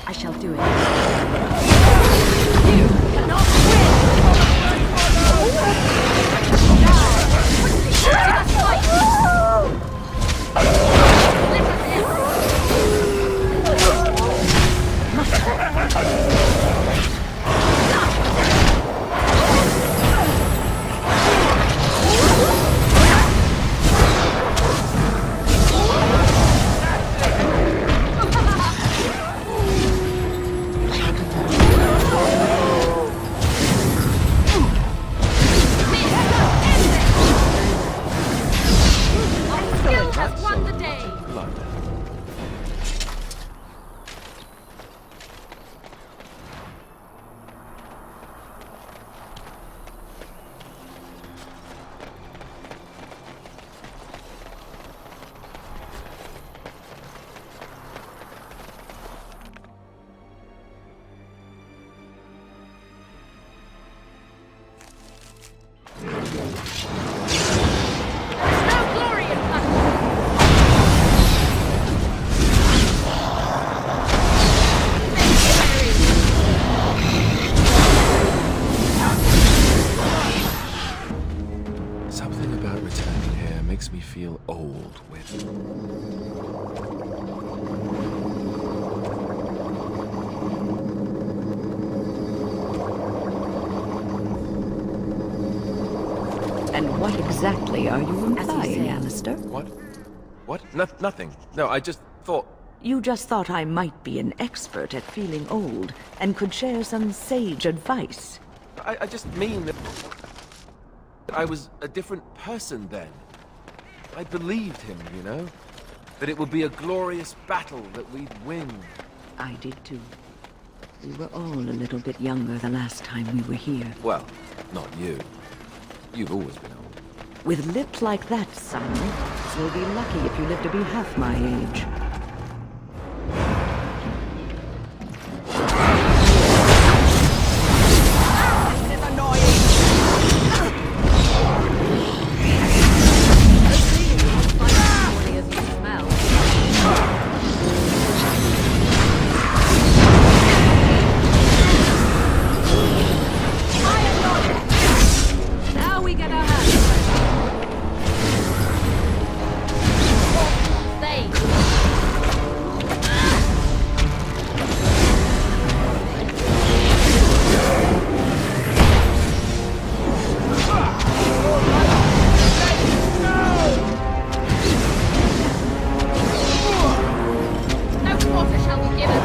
I shall do it. You cannot Something about returning here makes me feel old with... And what exactly are you As you implying, say. Alistair? What? What? Nothing. No, I just thought... You just thought I might be an expert at feeling old and could share some sage advice. I just mean that... I was a different person then. I believed him, you know? That it would be a glorious battle, that we'd win. I did too. We were all a little bit younger the last time we were here. Well, not you. You've always been old. With lips like that, son, you'll be lucky if you live to be half my age. Now we get our hands No quarter shall be given.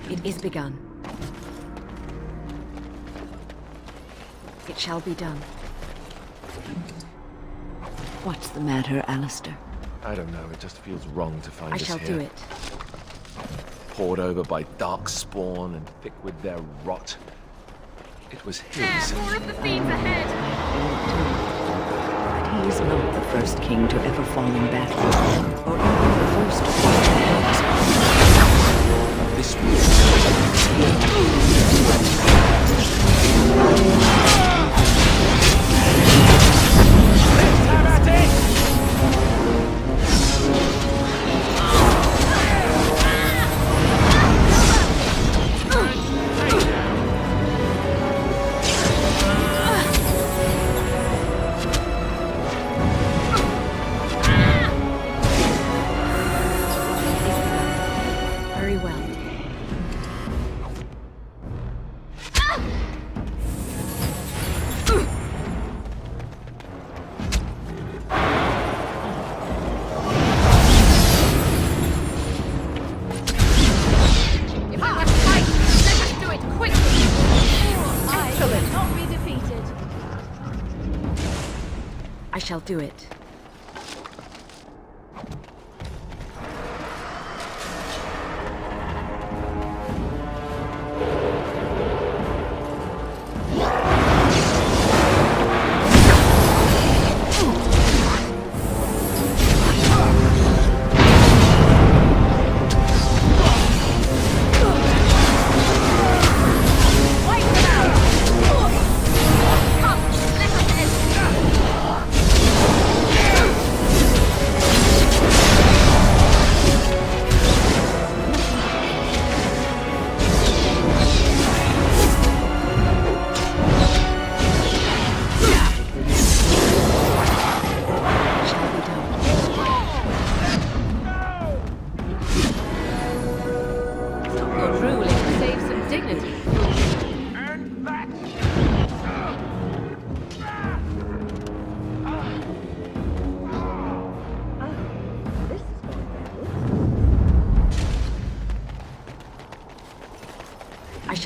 It is begun. It shall be done. What's the matter, Alistair? I don't know, it just feels wrong to find I us shall here. do it. Poured over by dark spawn and thick with their rot. It was There, his. more of the fiends ahead. But he is not the first king to ever fall in battle, or even the first to fall in dark. This was... Very well. If we must fight, let us do it quickly. I will not be defeated. I shall do it.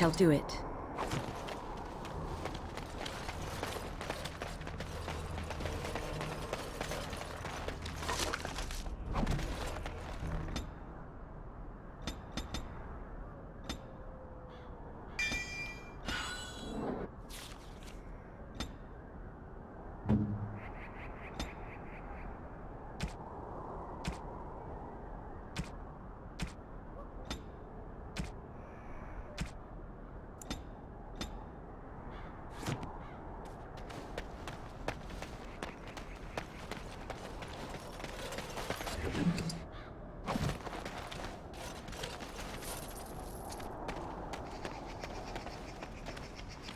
shall do it.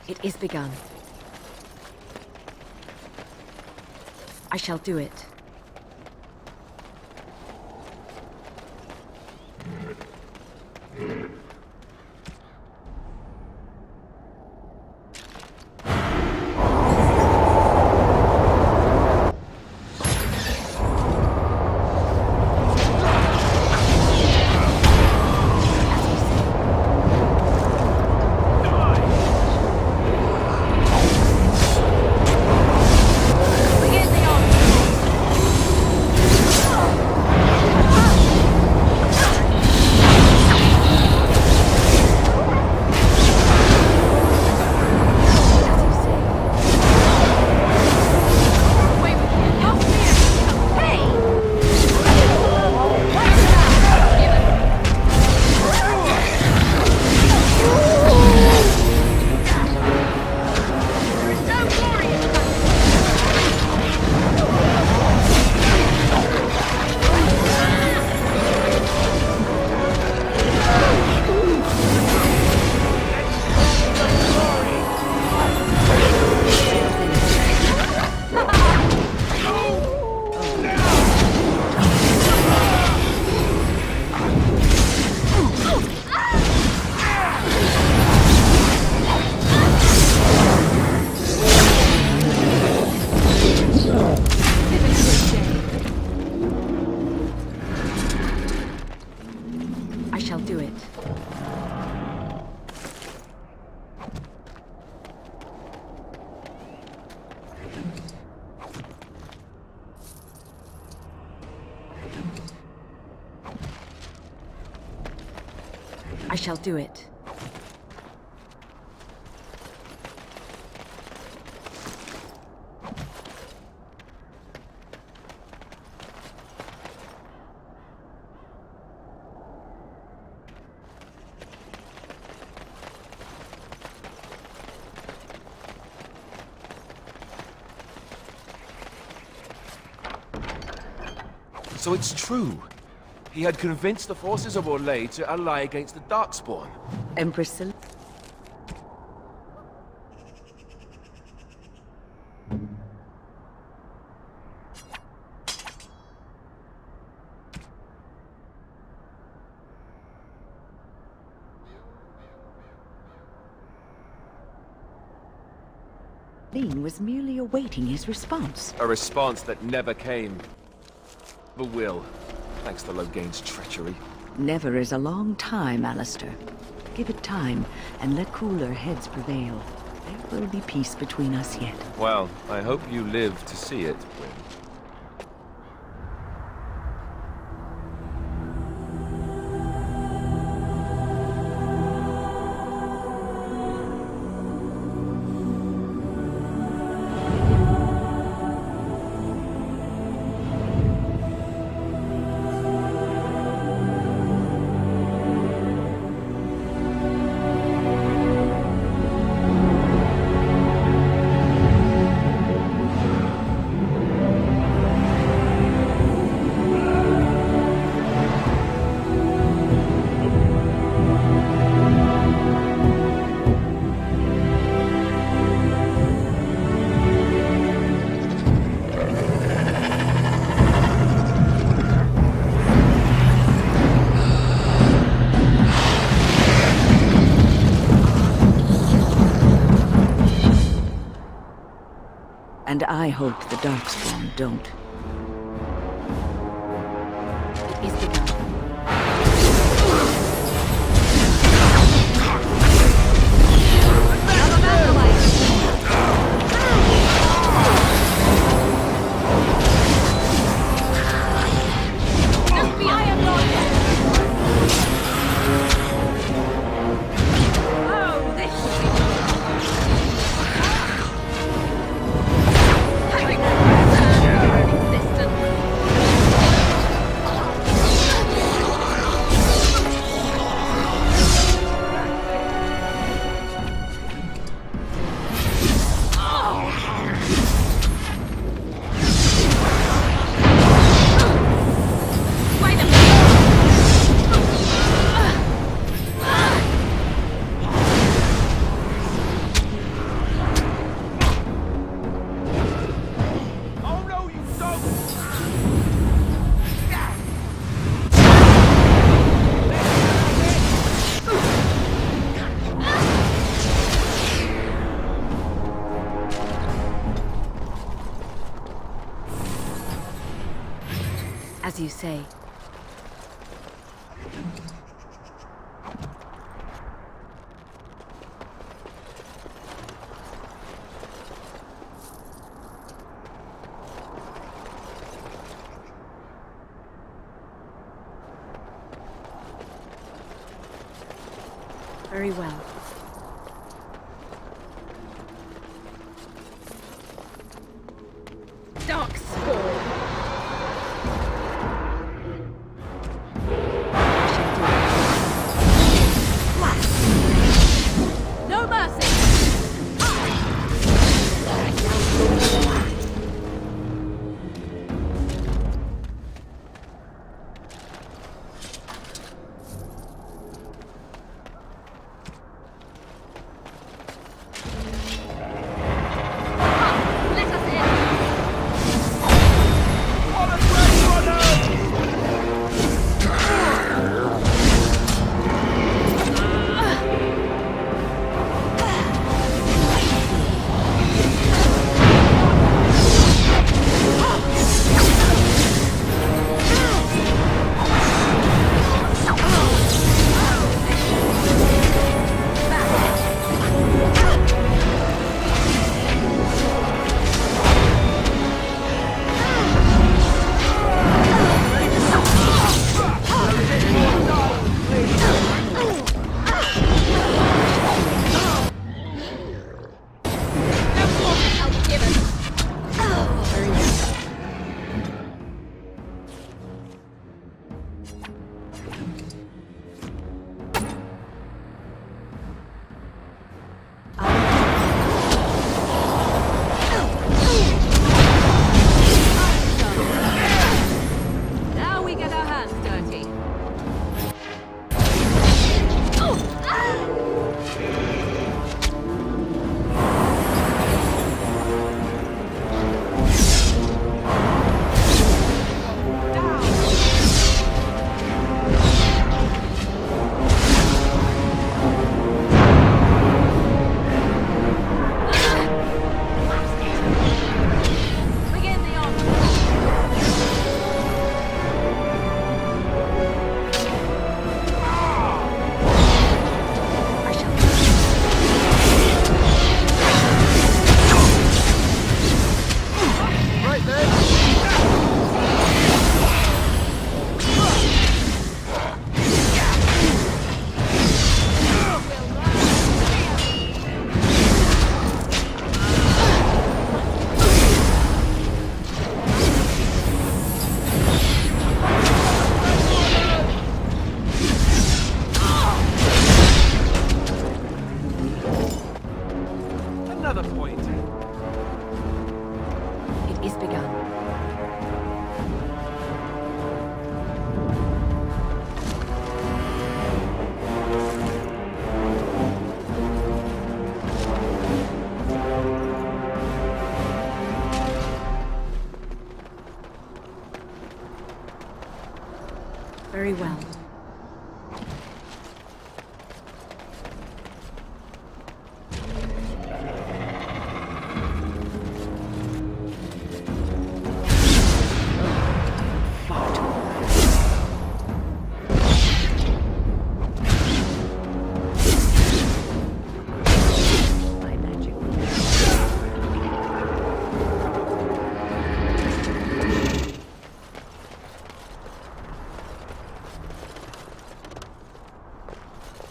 It is begun. I shall do it. I shall do it. I shall do it. So it's true. He had convinced the forces of Orlais to ally against the Darkspawn. Empress Sel- Lean was merely awaiting his response. A response that never came. But will, thanks to Loghain's treachery. Never is a long time, Alistair. Give it time, and let cooler heads prevail. There will be peace between us yet. Well, I hope you live to see it, Wynne. And I hope the Darkspawn don't. It is begun. As you say. Very well. Dark spawn. No mercy. Let us in. No quarter shall be given. Now we get our hands dirty. Begin the onslaught. I shall. Right then! Another point. It is begun. Very well. Far too my magic.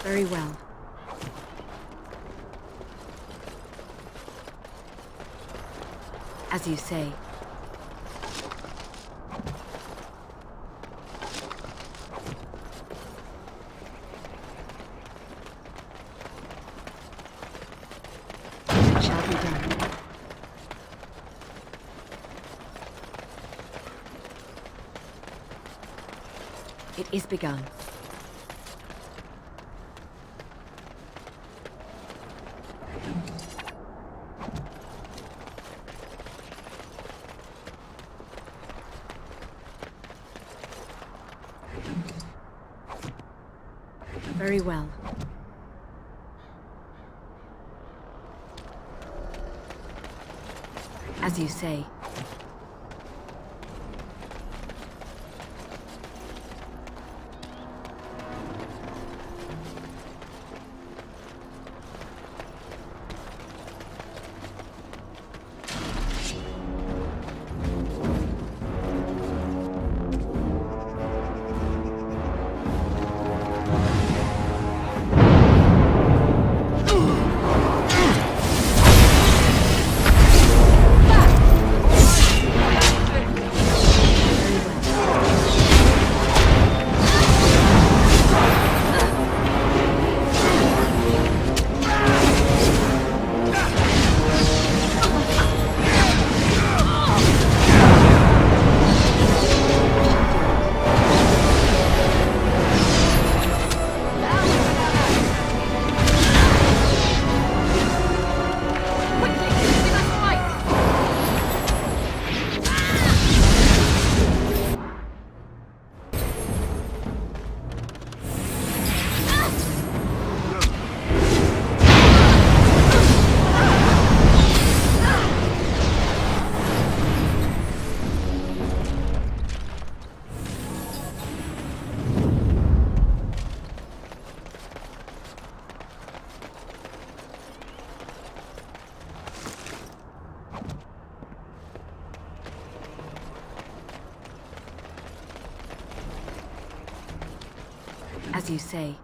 Very well. As you say. It shall be done. It is begun. Very well. As you say. As you say.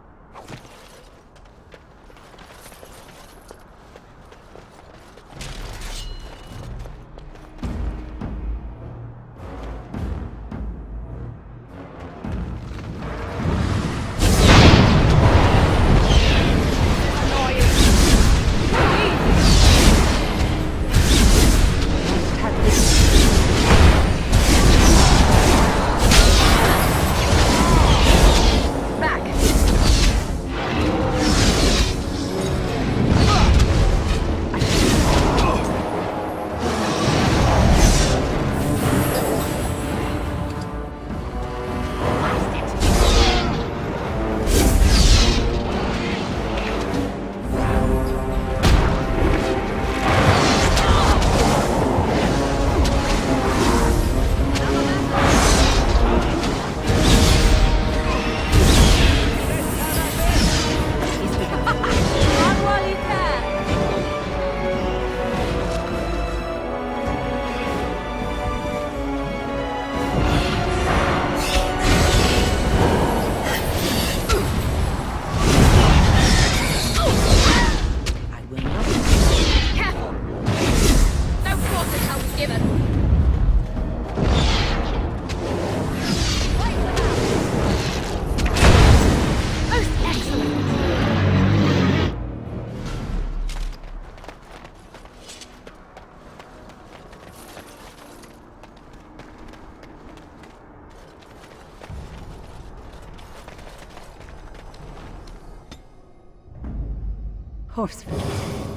Horseford.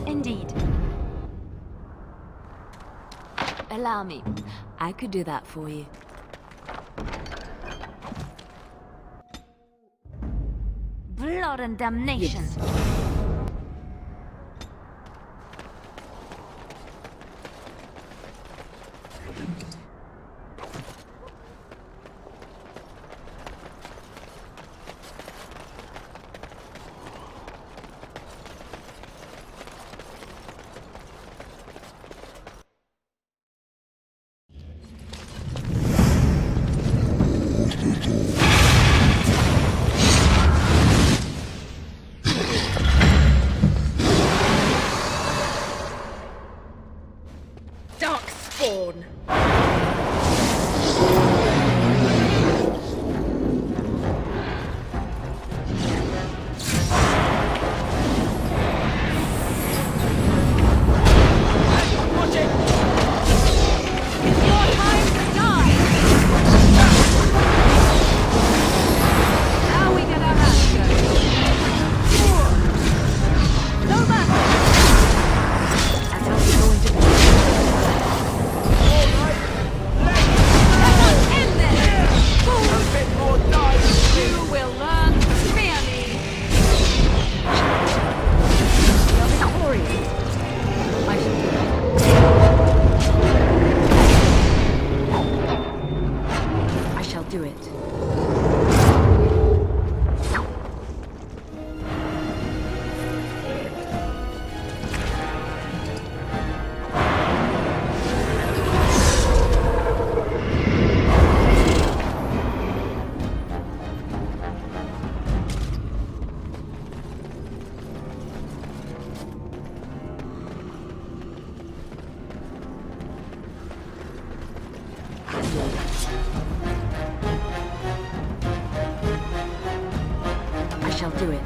Indeed. Allow me. I could do that for you. Blood and damnation. Yes. Darkspawn. It's your time to die. Now we get our hands go. No matter. That's how it's going to be. End this. You will learn to fear me. You're victorious. I shall do it. I shall do it. I shall do it.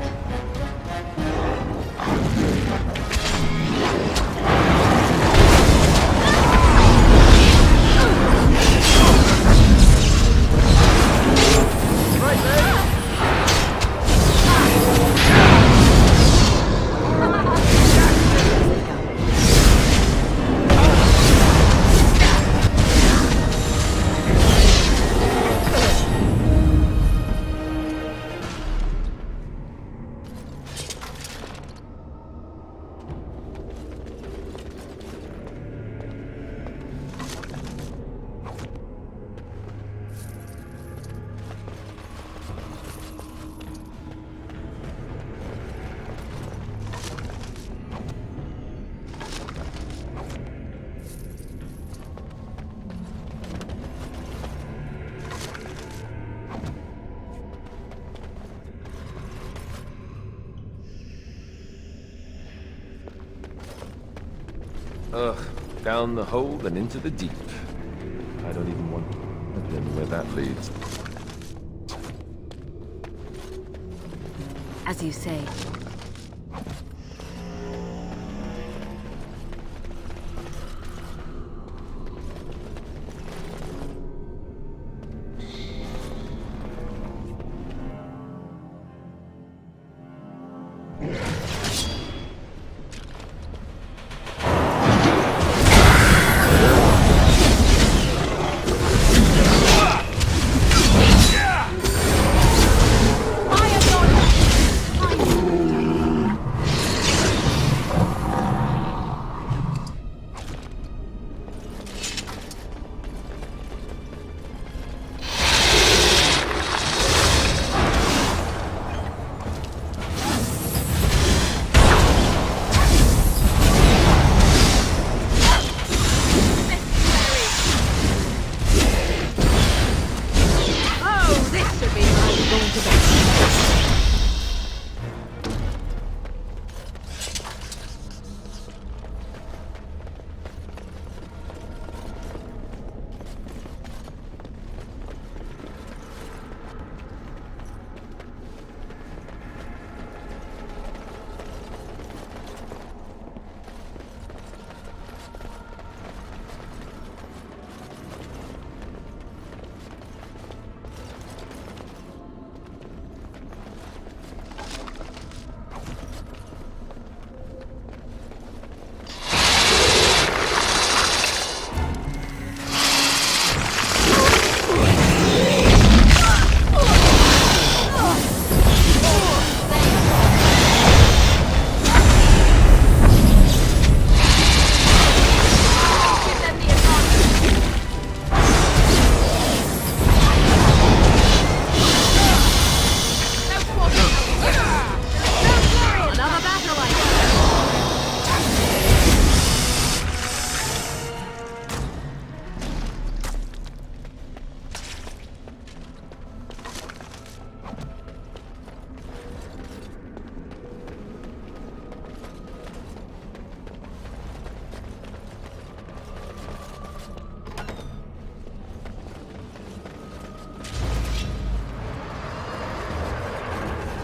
Ugh, down the hole and into the deep. I don't even want to imagine where that leads. As you say.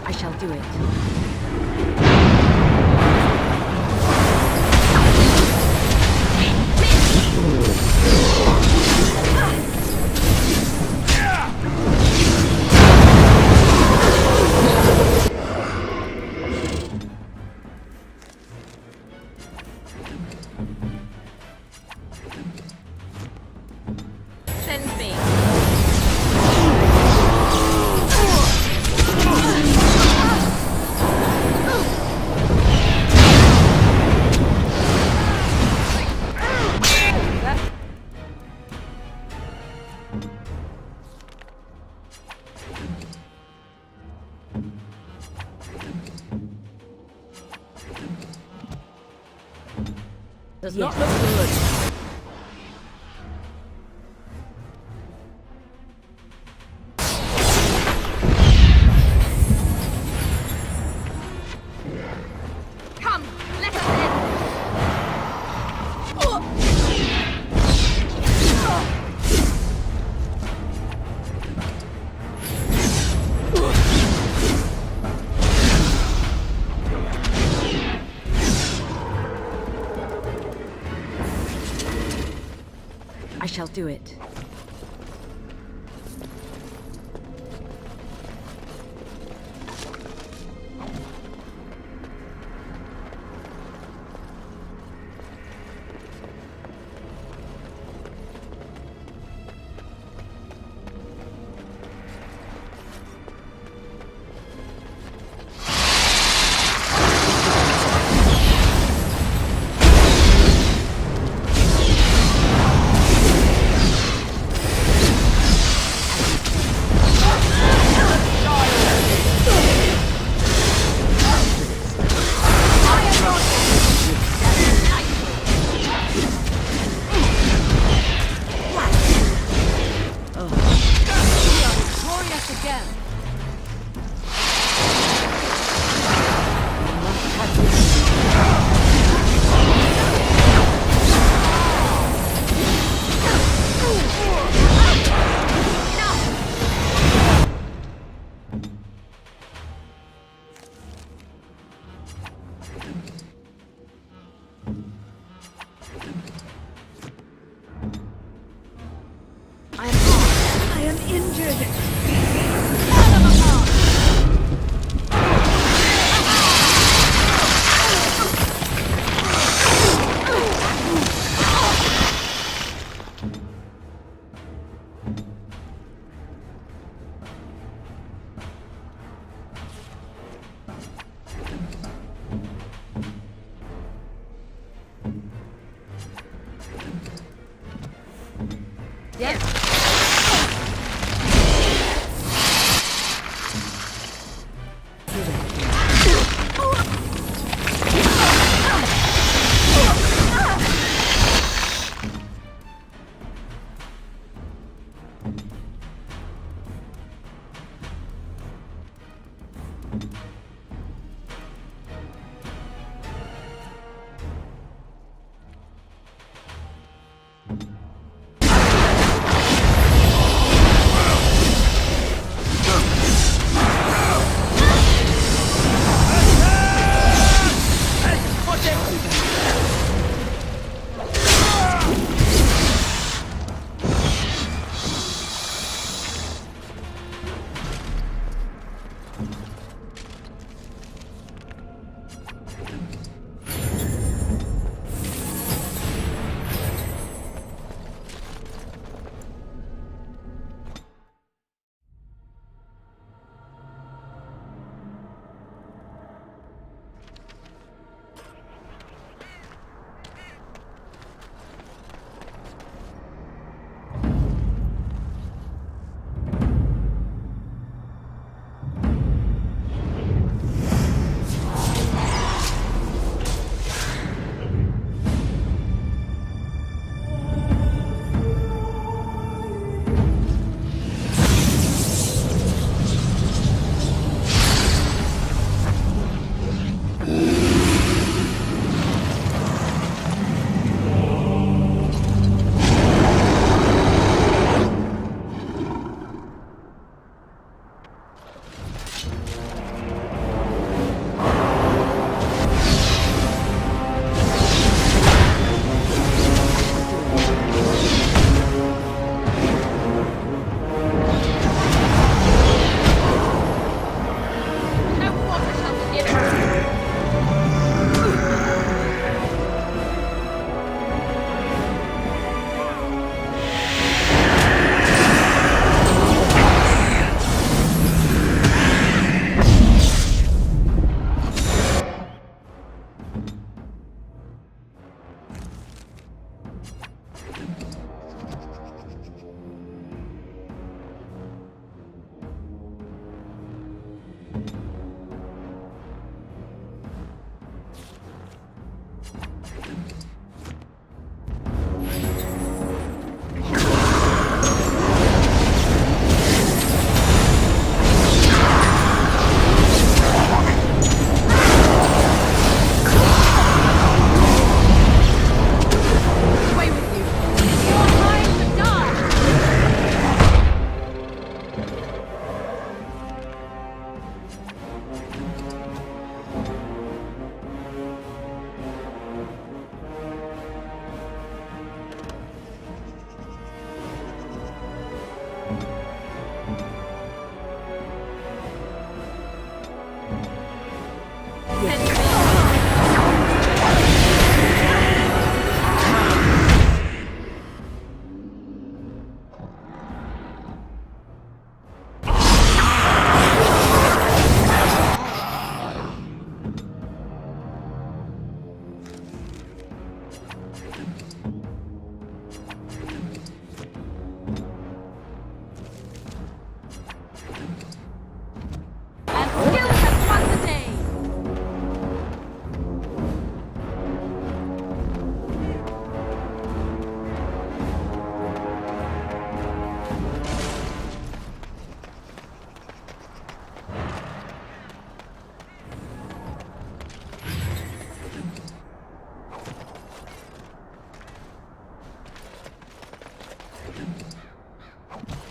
I shall do it. Send me. Does not look good. Come, let us in. I shall do it. Yes.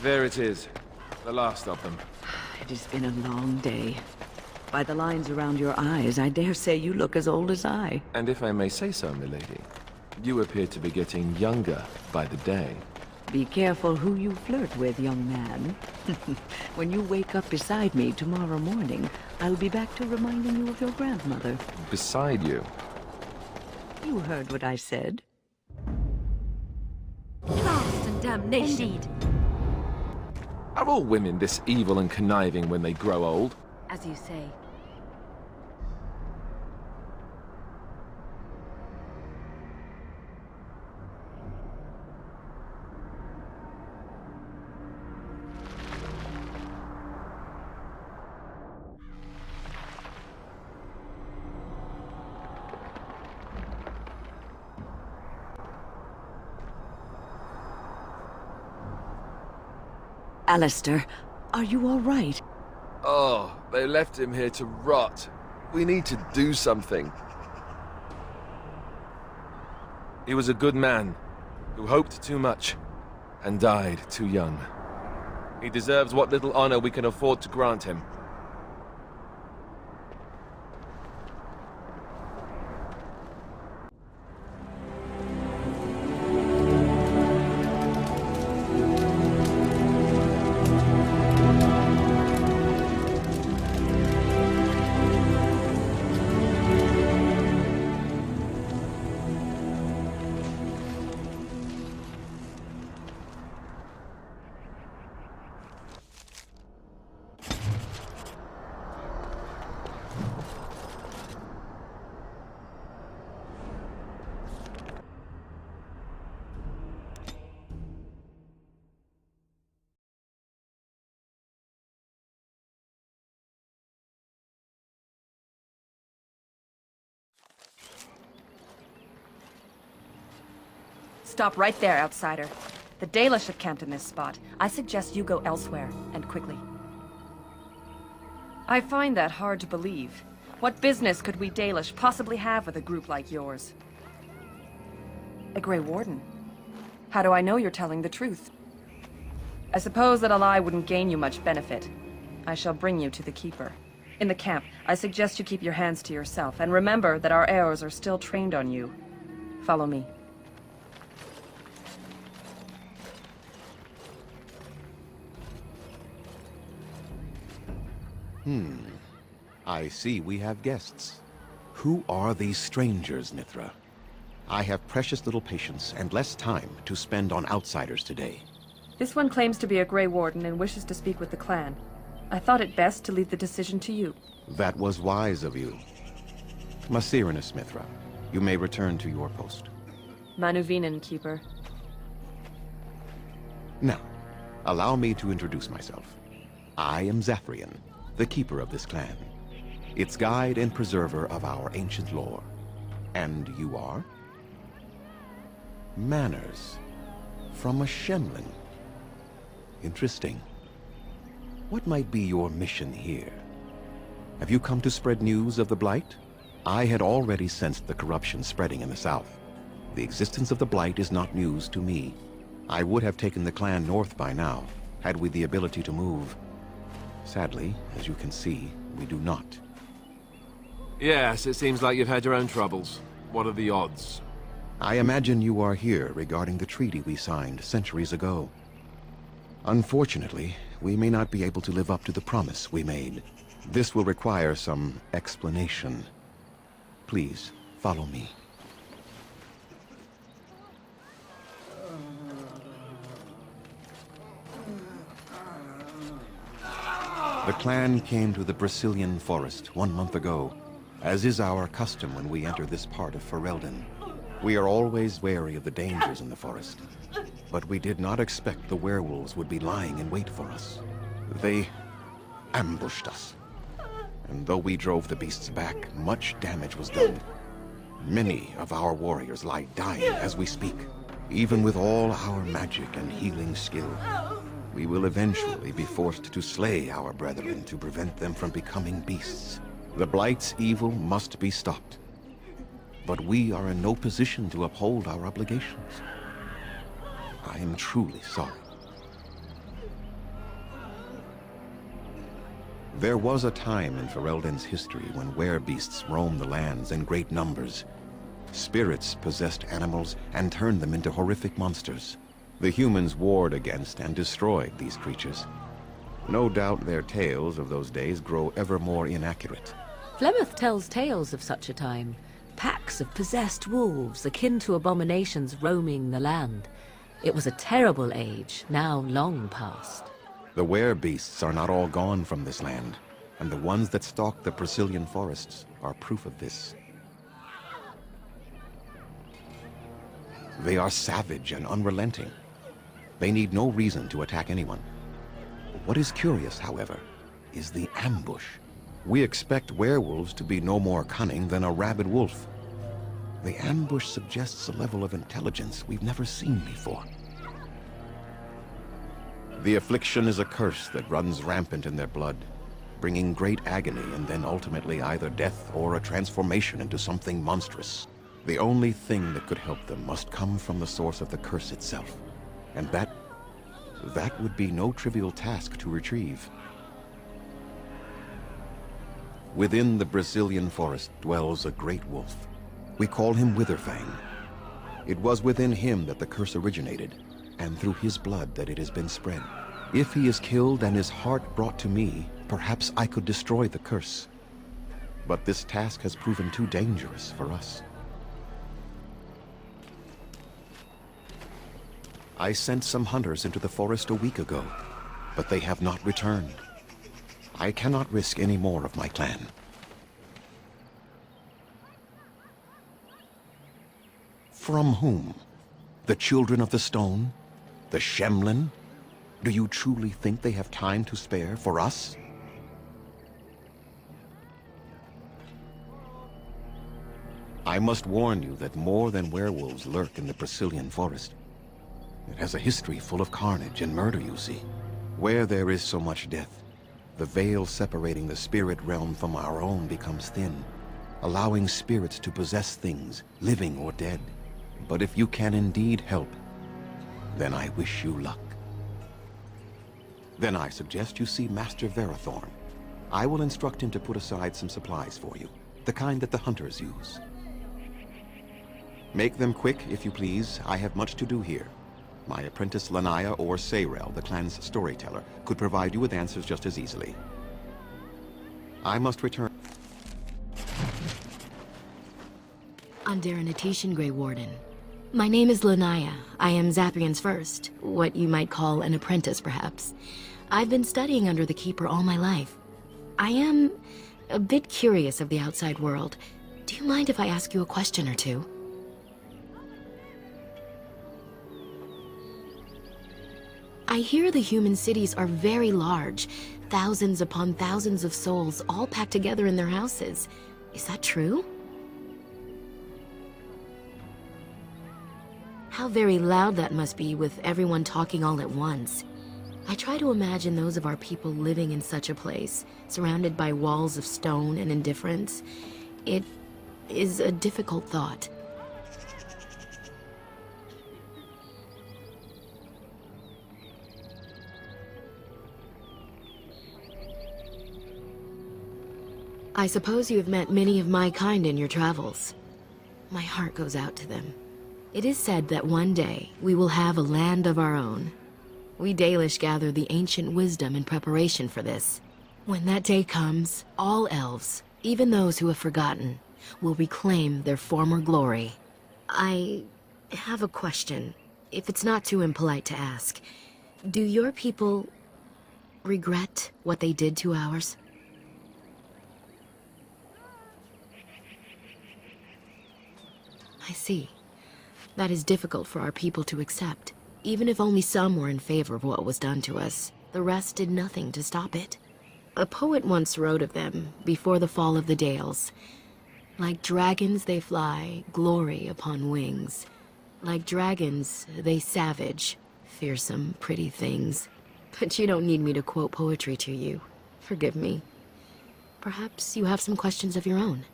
There it is. The last of them. It has been a long day. By the lines around your eyes, I dare say you look as old as I. And if I may say so, milady, you appear to be getting younger by the day. Be careful who you flirt with, young man. When you wake up beside me tomorrow morning, I'll be back to reminding you of your grandmother. Beside you? You heard what I said. Blast and damnation. Indeed. Are all women this evil and conniving when they grow old? As you say. Alistair, are you all right? Oh, they left him here to rot. We need to do something. He was a good man, who hoped too much, and died too young. He deserves what little honor we can afford to grant him. Stop right there, outsider. The Dalish have camped in this spot. I suggest you go elsewhere, and quickly. I find that hard to believe. What business could we Dalish possibly have with a group like yours? A Grey Warden? How do I know you're telling the truth? I suppose that a lie wouldn't gain you much benefit. I shall bring you to the Keeper. In the camp, I suggest you keep your hands to yourself, and remember that our arrows are still trained on you. Follow me. I see we have guests. Who are these strangers, Mithra? I have precious little patience and less time to spend on outsiders today. This one claims to be a Grey Warden and wishes to speak with the clan. I thought it best to leave the decision to you. That was wise of you. Maserenus, Mithra, you may return to your post. Manuvinen, Keeper. Now, allow me to introduce myself. I am Zathrian, the keeper of this clan, its guide and preserver of our ancient lore. And you are? Manners, from a Shemlin. Interesting. What might be your mission here? Have you come to spread news of the Blight? I had already sensed the corruption spreading in the south. The existence of the Blight is not news to me. I would have taken the clan north by now, had we the ability to move. Sadly, as you can see, we do not. Yes, it seems like you've had your own troubles. What are the odds? I imagine you are here regarding the treaty we signed centuries ago. Unfortunately, we may not be able to live up to the promise we made. This will require some explanation. Please, follow me. The clan came to the Brecilian forest 1 month ago, as is our custom when we enter this part of Ferelden. We are always wary of the dangers in the forest, but we did not expect the werewolves would be lying in wait for us. They ambushed us, and though we drove the beasts back, much damage was done. Many of our warriors lie dying as we speak. Even with all our magic and healing skill, we will eventually be forced to slay our brethren to prevent them from becoming beasts. The Blight's evil must be stopped. But we are in no position to uphold our obligations. I am truly sorry. There was a time in Ferelden's history when werebeasts roamed the lands in great numbers. Spirits possessed animals and turned them into horrific monsters. The humans warred against and destroyed these creatures. No doubt their tales of those days grow ever more inaccurate. Flemeth tells tales of such a time. Packs of possessed wolves, akin to abominations roaming the land. It was a terrible age, now long past. The werebeasts are not all gone from this land, and the ones that stalk the Brecilian forests are proof of this. They are savage and unrelenting. They need no reason to attack anyone. What is curious, however, is the ambush. We expect werewolves to be no more cunning than a rabid wolf. The ambush suggests a level of intelligence we've never seen before. The affliction is a curse that runs rampant in their blood, bringing great agony and then ultimately either death or a transformation into something monstrous. The only thing that could help them must come from the source of the curse itself. And that would be no trivial task to retrieve. Within the Brazilian forest dwells a great wolf. We call him Witherfang. It was within him that the curse originated, and through his blood that it has been spread. If he is killed and his heart brought to me, perhaps I could destroy the curse. But this task has proven too dangerous for us. I sent some hunters into the forest a week ago, but they have not returned. I cannot risk any more of my clan. From whom? The Children of the Stone? The Shemlin? Do you truly think they have time to spare for us? I must warn you that more than werewolves lurk in the Brazilian forest. It has a history full of carnage and murder, you see. Where there is so much death, the veil separating the spirit realm from our own becomes thin, allowing spirits to possess things, living or dead. But if you can indeed help, then I wish you luck. Then I suggest you see Master Verathorn. I will instruct him to put aside some supplies for you, the kind that the hunters use. Make them quick, if you please. I have much to do here. My apprentice Lanaya or Sayrel, the clan's storyteller, could provide you with answers just as easily. I must return. Andera Natishan, Grey Warden. My name is Lanaya. I am Zathrian's first, what you might call an apprentice, perhaps. I've been studying under the Keeper all my life. I am a bit curious of the outside world. Do you mind if I ask you a question or two? I hear the human cities are very large, thousands upon thousands of souls all packed together in their houses. Is that true? How very loud that must be with everyone talking all at once. I try to imagine those of our people living in such a place, surrounded by walls of stone and indifference. It is a difficult thought. I suppose you have met many of my kind in your travels. My heart goes out to them. It is said that one day we will have a land of our own. We Dalish gather the ancient wisdom in preparation for this. When that day comes, all elves, even those who have forgotten, will reclaim their former glory. I have a question, if it's not too impolite to ask. Do your people regret what they did to ours? I see. That is difficult for our people to accept. Even if only some were in favor of what was done to us, the rest did nothing to stop it. A poet once wrote of them, before the fall of the Dales. Like dragons they fly, glory upon wings. Like dragons, they savage, fearsome, pretty things. But you don't need me to quote poetry to you. Forgive me. Perhaps you have some questions of your own.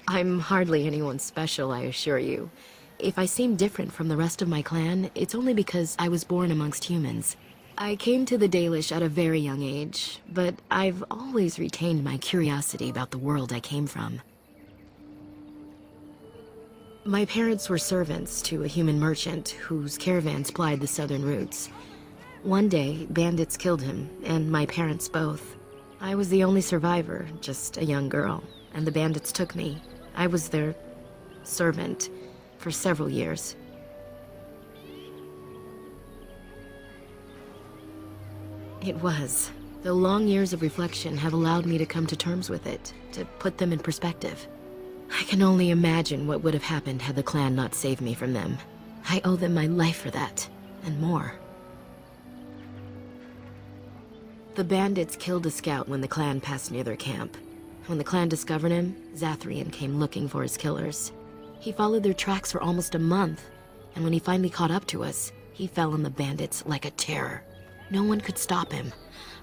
I'm hardly anyone special, I assure you. If I seem different from the rest of my clan, it's only because I was born amongst humans. I came to the Dalish at a very young age, but I've always retained my curiosity about the world I came from. My parents were servants to a human merchant whose caravans plied the southern routes. One day, bandits killed him, and my parents both. I was the only survivor, just a young girl, and the bandits took me. I was their servant for several years. It was, though long years of reflection have allowed me to come to terms with it, to put them in perspective. I can only imagine what would have happened had the clan not saved me from them. I owe them my life for that, and more. The bandits killed a scout when the clan passed near their camp. When the clan discovered him, Zathrian came looking for his killers. He followed their tracks for almost a month, and when he finally caught up to us, he He fell on the bandits like a terror. No one could stop him.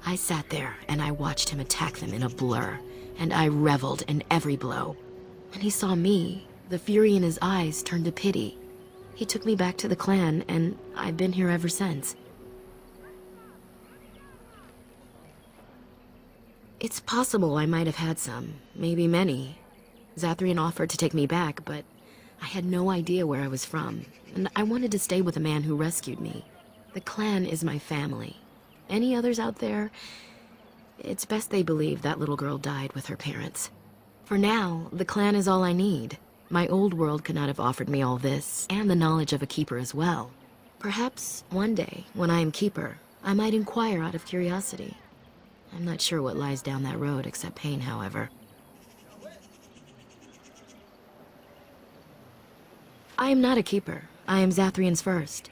I sat there and I watched him attack them in a blur, and I reveled in every blow. When he saw me, the fury in his eyes turned to pity. He took me back to the clan, and I've been here ever since. It's possible I might have had some, maybe many. Zathrian offered to take me back, but I had no idea where I was from, and I wanted to stay with the man who rescued me. The clan is my family. Any others out there? It's best they believe that little girl died with her parents. For now, the clan is all I need. My old world could not have offered me all this, and the knowledge of a keeper as well. Perhaps one day, when I am keeper, I might inquire out of curiosity. I'm not sure what lies down that road except pain, however. I am not a keeper. I am Zathrian's first.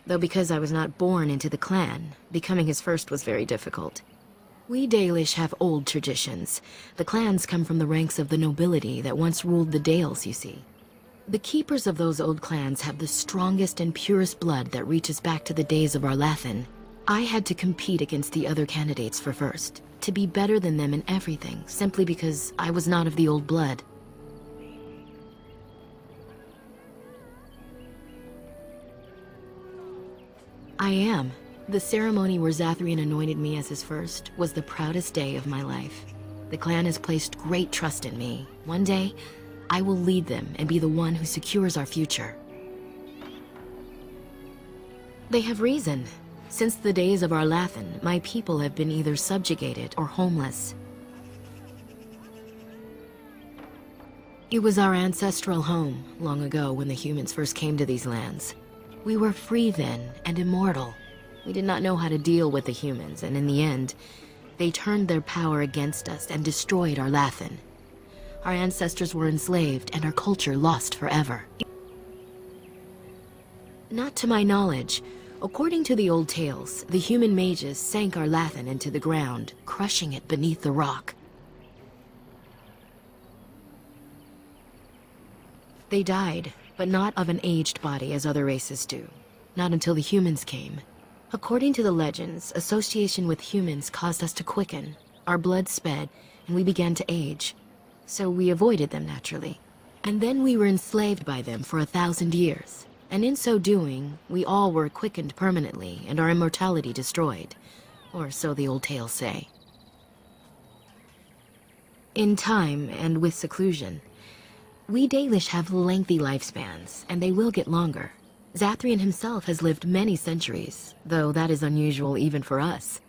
Though because I was not born into the clan, becoming his first was very difficult. We Dalish have old traditions. The clans come from the ranks of the nobility that once ruled the Dales, you see. The keepers of those old clans have the strongest and purest blood that reaches back to the days of Arlathan. I had to compete against the other candidates for first, to be better than them in everything, simply because I was not of the old blood. I am. The ceremony where Zathrian anointed me as his first was the proudest day of my life. The clan has placed great trust in me. One day, I will lead them and be the one who secures our future. They have reason. Since the days of Arlathan, my people have been either subjugated or homeless. It was our ancestral home, long ago when the humans first came to these lands. We were free then, and immortal. We did not know how to deal with the humans, and in the end, they turned their power against us and destroyed Arlathan. Our ancestors were enslaved, and our culture lost forever. Not to my knowledge. According to the old tales, the human mages sank Arlathan into the ground, crushing it beneath the rock. They died, but not of an aged body as other races do. Not until the humans came. According to the legends, association with humans caused us to quicken. Our blood sped, and we began to age. So we avoided them naturally. And then we were enslaved by them for 1,000 years. And in so doing, we all were quickened permanently and our immortality destroyed. Or so the old tales say. In time, and with seclusion, we Dalish have lengthy lifespans, and they will get longer. Zathrian himself has lived many centuries, though that is unusual even for us.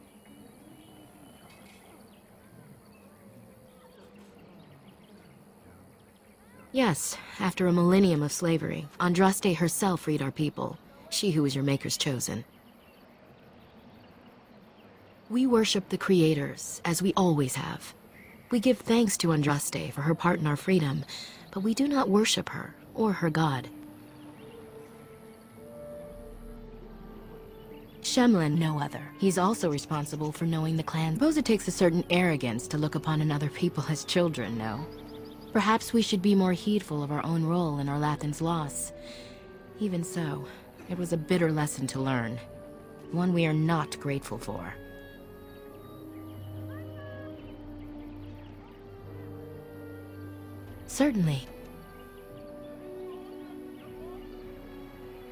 Yes, after a millennium of slavery, Andraste herself freed our people, she who was your maker's chosen. We worship the creators, as we always have. We give thanks to Andraste for her part in our freedom, but we do not worship her, or her god. Shemlin, no other. He's also responsible for knowing the clan. Suppose it takes a certain arrogance to look upon another people as children, no? Perhaps we should be more heedful of our own role in Arlathan's loss. Even so, it was a bitter lesson to learn. One we are not grateful for. Certainly.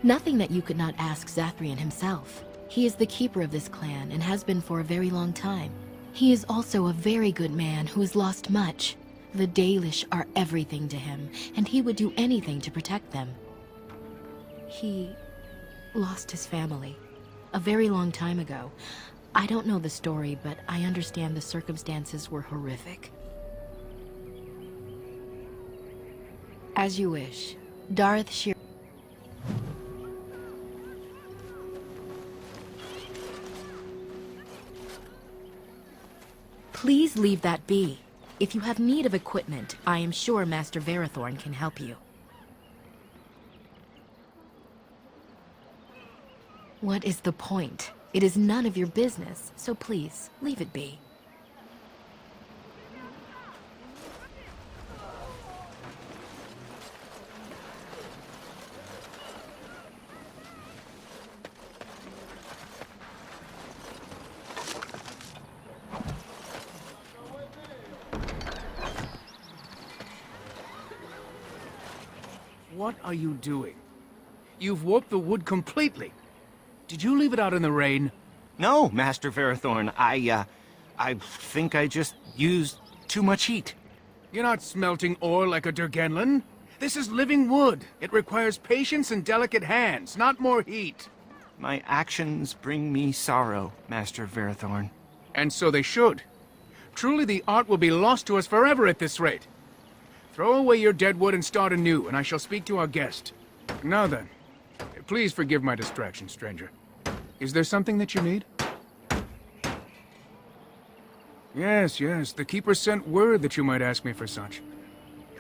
Nothing that you could not ask Zathrian himself. He is the keeper of this clan and has been for a very long time. He is also a very good man who has lost much. The Dalish are everything to him, and he would do anything to protect them. He lost his family a very long time ago. I don't know the story, but I understand the circumstances were horrific. As you wish. Dareth Shir... Please leave that be. If you have need of equipment, I am sure Master Varathorn can help you. What is the point? It is none of your business, so please, leave it be. What are you doing? You've warped the wood completely. Did you leave it out in the rain? No, Master Verathorn. I think I just used too much heat. You're not smelting ore like a Durgenlin. This is living wood. It requires patience and delicate hands, not more heat. My actions bring me sorrow, Master Verathorn. And so they should. Truly the art will be lost to us forever at this rate. Throw away your dead wood and start anew, and I shall speak to our guest. Now then, please forgive my distraction, stranger. Is there something that you need? Yes, the Keeper sent word that you might ask me for such.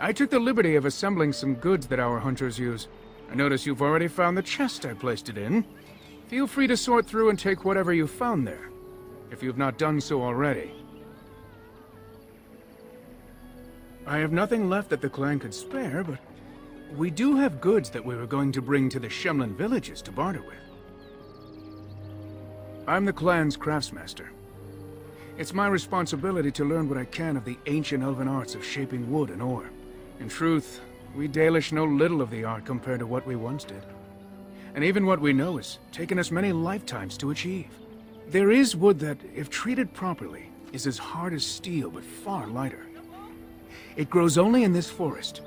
I took the liberty of assembling some goods that our hunters use. I notice you've already found the chest I placed it in. Feel free to sort through and take whatever you found there, if you've not done so already. I have nothing left that the clan could spare, but we do have goods that we were going to bring to the Shemlin villages to barter with. I'm the clan's craftsmaster. It's my responsibility to learn what I can of the ancient elven arts of shaping wood and ore. In truth, we Dalish know little of the art compared to what we once did. And even what we know has taken us many lifetimes to achieve. There is wood that, if treated properly, is as hard as steel but far lighter. It grows only in this forest,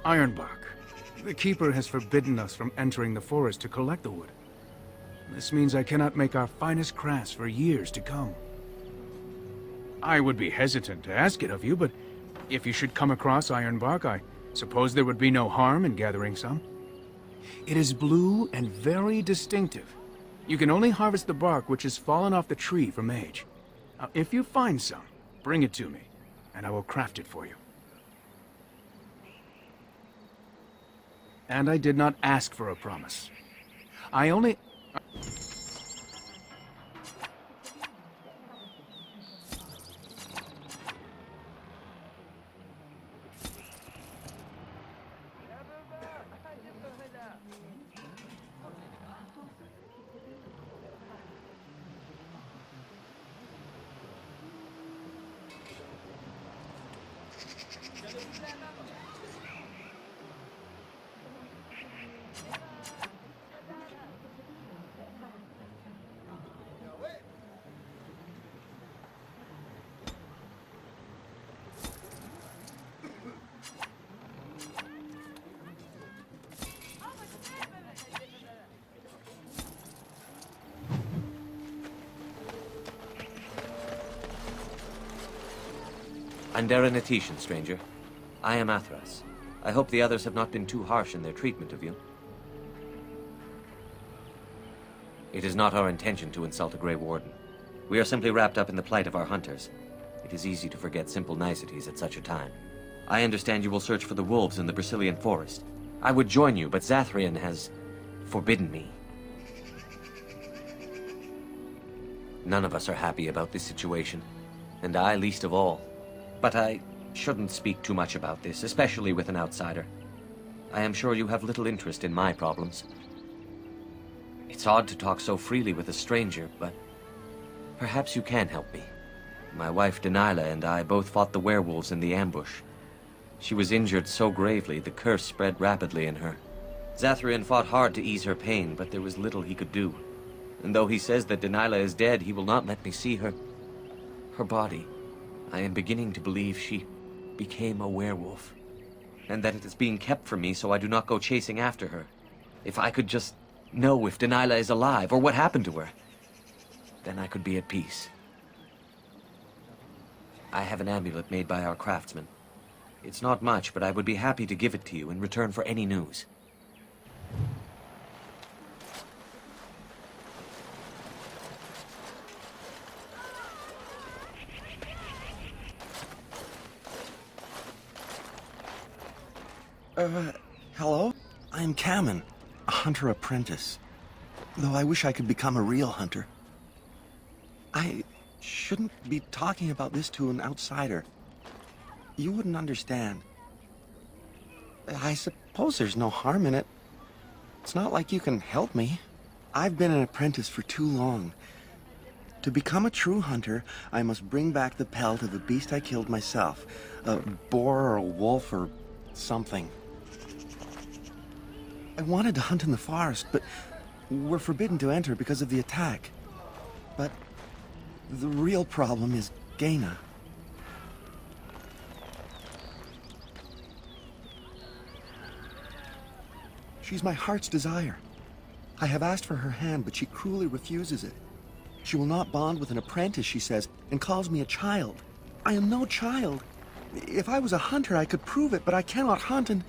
Ironbark. The Keeper has forbidden us from entering the forest to collect the wood. This means I cannot make our finest crafts for years to come. I would be hesitant to ask it of you, but if you should come across Ironbark, I suppose there would be no harm in gathering some. It is blue and very distinctive. You can only harvest the bark which has fallen off the tree from age. Now, if you find some, bring it to me, and I will craft it for you. And I did not ask for a promise. I only... I'm Darren Atishan, stranger. I am Athras. I hope the others have not been too harsh in their treatment of you. It is not our intention to insult a Grey Warden. We are simply wrapped up in the plight of our hunters. It is easy to forget simple niceties at such a time. I understand you will search for the wolves in the Brazilian forest. I would join you, but Zathrian has forbidden me. None of us are happy about this situation, and I least of all. But I shouldn't speak too much about this, especially with an outsider. I am sure you have little interest in my problems. It's odd to talk so freely with a stranger, but perhaps you can help me. My wife Denilah and I both fought the werewolves in the ambush. She was injured so gravely, the curse spread rapidly in her. Zathrian fought hard to ease her pain, but there was little he could do. And though he says that Denilah is dead, he will not let me see her body. I am beginning to believe she became a werewolf, and that it is being kept from me so I do not go chasing after her. If I could just know if Denilah is alive, or what happened to her, then I could be at peace. I have an amulet made by our craftsman. It's not much, but I would be happy to give it to you in return for any news. Hello? I am Kamen, a hunter apprentice. Though I wish I could become a real hunter. I shouldn't be talking about this to an outsider. You wouldn't understand. I suppose there's no harm in it. It's not like you can help me. I've been an apprentice for too long. To become a true hunter, I must bring back the pelt of a beast I killed myself. A boar or a wolf or something. I wanted to hunt in the forest, but we're forbidden to enter because of the attack. But the real problem is Gaina. She's my heart's desire. I have asked for her hand, but she cruelly refuses it. She will not bond with an apprentice, she says, and calls me a child. I am no child. If I was a hunter, I could prove it, but I cannot hunt, and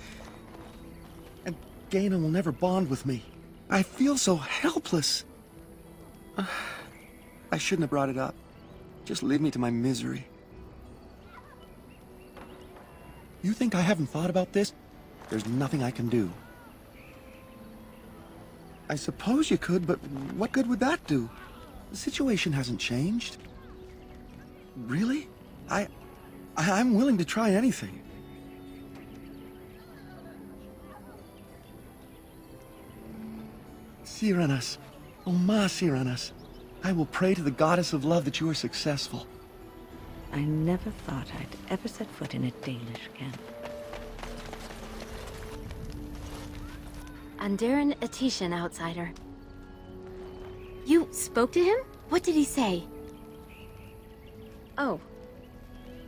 Gaina will never bond with me. I feel so helpless. I shouldn't have brought it up. Just leave me to my misery. You think I haven't thought about this? There's nothing I can do. I suppose you could, but what good would that do? The situation hasn't changed. Really? I'm willing to try anything. Cyranas, oh ma Cyranas, I will pray to the goddess of love that you are successful. I never thought I'd ever set foot in a Dalish camp. Andarin Atishan, outsider. You spoke to him? What did he say? Oh.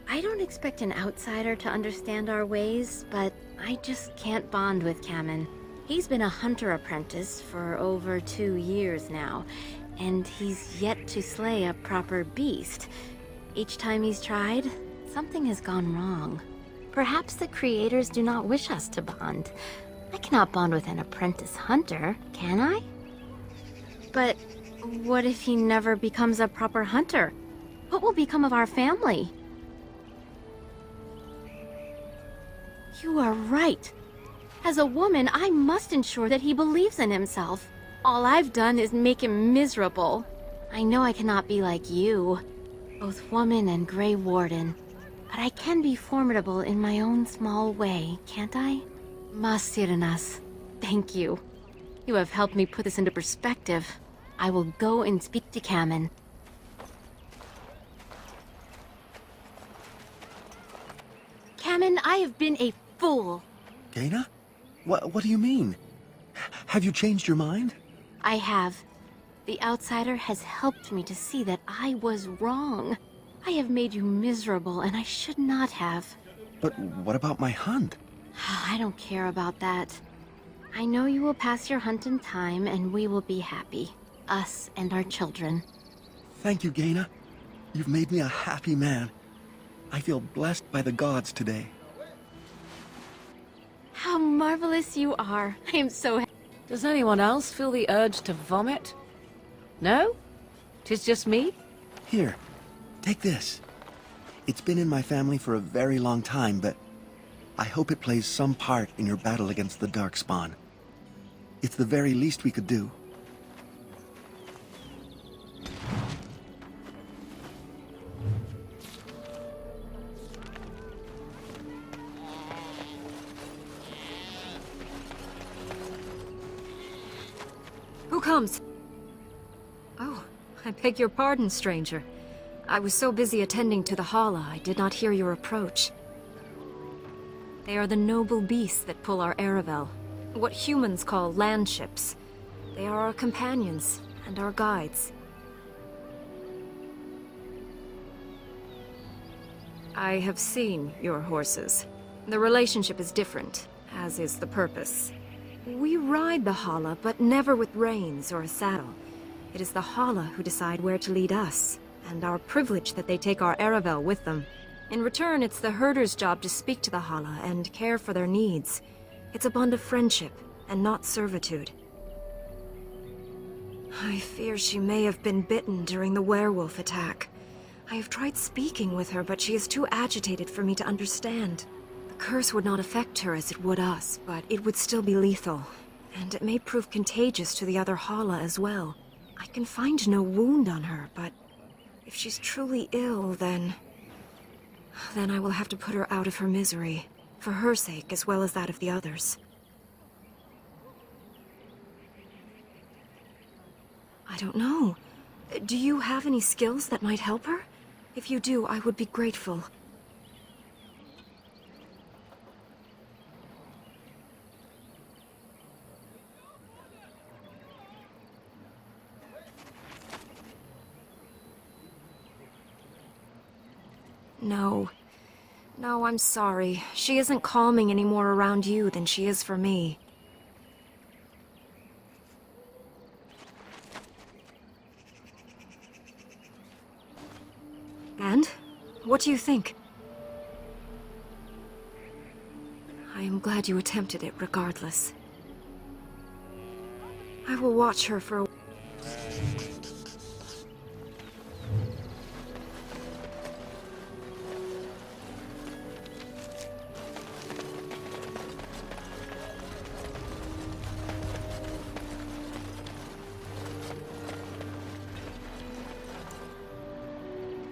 I don't expect an outsider to understand our ways, but I just can't bond with Kamen. He's been a hunter apprentice for over 2 years now, and he's yet to slay a proper beast. Each time he's tried, something has gone wrong. Perhaps the creators do not wish us to bond. I cannot bond with an apprentice hunter, can I? But what if he never becomes a proper hunter? What will become of our family? You are right. As a woman, I must ensure that he believes in himself. All I've done is make him miserable. I know I cannot be like you, both woman and Grey Warden, but I can be formidable in my own small way, can't I? Ma Cyranas, thank you. You have helped me put this into perspective. I will go and speak to Kamen. Kamen, I have been a fool. Gaina? What do you mean? Have you changed your mind? I have. The outsider has helped me to see that I was wrong. I have made you miserable, and I should not have. But what about my hunt? I don't care about that. I know you will pass your hunt in time, and we will be happy. Us and our children. Thank you, Gaina. You've made me a happy man. I feel blessed by the gods today. How marvelous you are. I am so happy. Does anyone else feel the urge to vomit? No? 'Tis just me? Here, take this. It's been in my family for a very long time, but I hope it plays some part in your battle against the Darkspawn. It's the very least we could do. Who comes? Oh, I beg your pardon, stranger. I was so busy attending to the Hala, I did not hear your approach. They are the noble beasts that pull our Aravel, what humans call landships. They are our companions and our guides. I have seen your horses. The relationship is different, as is the purpose. We ride the Hala, but never with reins or a saddle. It is the Hala who decide where to lead us, and our privilege that they take our Aravel with them. In return, it's the herder's job to speak to the Hala and care for their needs. It's a bond of friendship, and not servitude. I fear she may have been bitten during the werewolf attack. I have tried speaking with her, but she is too agitated for me to understand. The curse would not affect her as it would us, but it would still be lethal. And it may prove contagious to the other Hala as well. I can find no wound on her, but if she's truly ill, then I will have to put her out of her misery. For her sake, as well as that of the others. I don't know. Do you have any skills that might help her? If you do, I would be grateful. No. No, I'm sorry. She isn't calming any more around you than she is for me. And? What do you think? I am glad you attempted it regardless. I will watch her for a